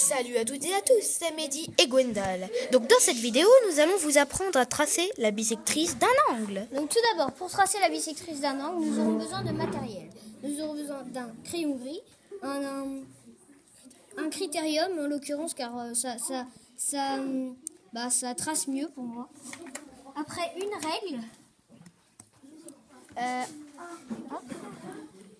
Salut à toutes et à tous, c'est Mehdi et Gwendal. Donc dans cette vidéo, nous allons vous apprendre à tracer la bisectrice d'un angle. Donc tout d'abord, pour tracer la bisectrice d'un angle, nous aurons besoin de matériel. Nous aurons besoin d'un crayon gris, un critérium en l'occurrence car ça trace mieux pour moi. Après une règle,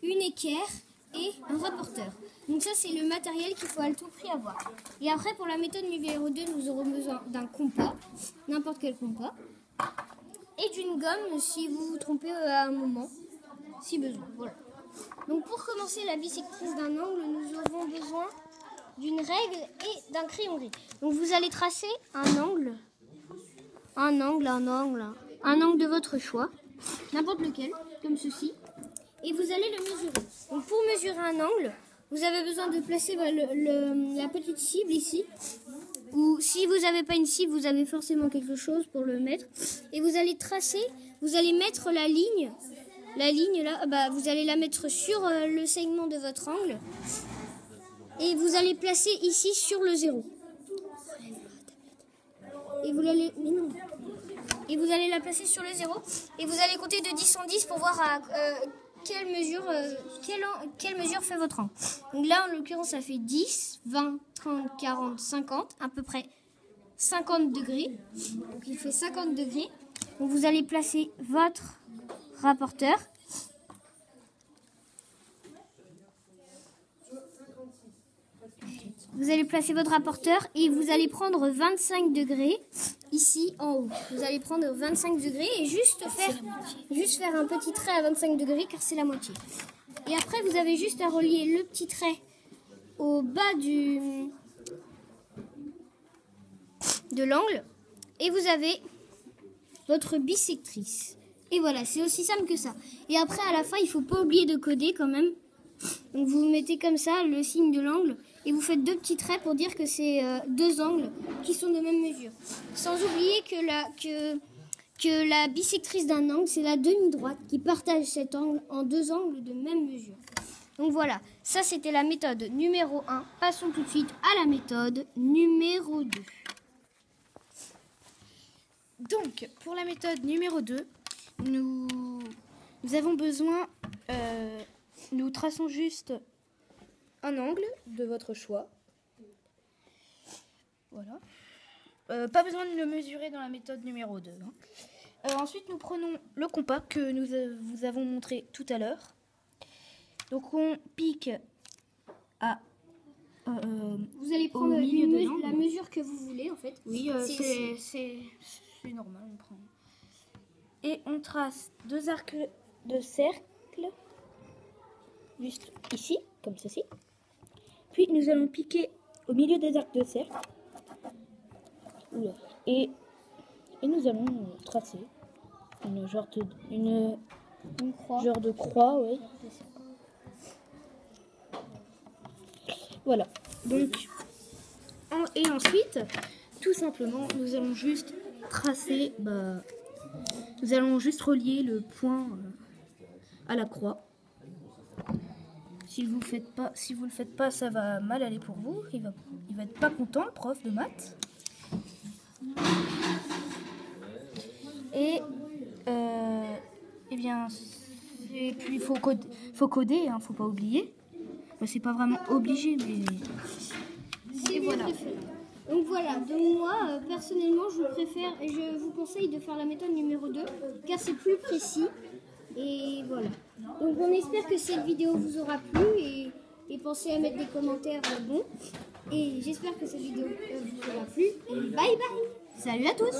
une équerre et un rapporteur. Donc ça c'est le matériel qu'il faut à tout prix avoir. Et après pour la méthode numéro 2, nous aurons besoin d'un compas, n'importe quel compas, et d'une gomme si vous vous trompez à un moment, si besoin. Voilà. Donc pour commencer la bisectrice d'un angle, nous aurons besoin d'une règle et d'un crayon gris. Donc vous allez tracer un angle de votre choix, n'importe lequel, comme ceci, et vous allez le mesurer. Donc pour mesurer un angle, vous avez besoin de placer la petite cible ici, ou si vous n'avez pas une cible, vous avez forcément quelque chose pour le mettre, et vous allez tracer, vous allez mettre la ligne là, vous allez la mettre sur le segment de votre angle, et vous allez placer ici sur le 0. Et vous allez la placer sur le 0, et vous allez compter de 10 en 10 pour voir quelle mesure fait votre angle. Donc là, en l'occurrence, ça fait 10, 20, 30, 40, 50, à peu près 50 degrés. Donc il fait 50 degrés. Donc vous allez placer votre rapporteur. Vous allez placer votre rapporteur et vous allez prendre 25 degrés ici en haut. Vous allez prendre 25 degrés et juste faire un petit trait à 25 degrés car c'est la moitié. Et après, vous avez juste à relier le petit trait au bas de l'angle et vous avez votre bisectrice. Et voilà, c'est aussi simple que ça. Et après, à la fin, il ne faut pas oublier de coder quand même. Donc vous mettez comme ça le signe de l'angle et vous faites deux petits traits pour dire que c'est deux angles qui sont de même mesure. Sans oublier que la bisectrice d'un angle, c'est la demi-droite qui partage cet angle en deux angles de même mesure. Donc voilà, ça c'était la méthode numéro 1. Passons tout de suite à la méthode numéro 2. Donc pour la méthode numéro 2, nous avons besoin... nous traçons juste un angle de votre choix. Voilà. Pas besoin de le mesurer dans la méthode numéro 2. Ensuite, nous prenons le compas que nous vous avons montré tout à l'heure. Donc, on pique à... vous allez prendre la mesure que vous voulez, en fait. Oui, c'est normal. On prend. Et on trace deux arcs de cercle. Juste ici, comme ceci. Puis nous allons piquer au milieu des arcs de cercle. Et nous allons tracer une genre de croix, oui. Voilà. Donc, et ensuite, tout simplement, nous allons juste tracer, nous allons juste relier le point à la croix. Si vous le faites pas, ça va mal aller pour vous. Il va être pas content, le prof de maths. Et puis il faut coder, hein, faut pas oublier. C'est pas vraiment obligé, mais et voilà. Donc voilà, donc moi personnellement je vous conseille de faire la méthode numéro 2 car c'est plus précis. Et voilà. Donc on espère que cette vidéo vous aura plu et pensez à mettre des commentaires bons. Et j'espère que cette vidéo vous aura plu. Et bye bye. Salut à tous.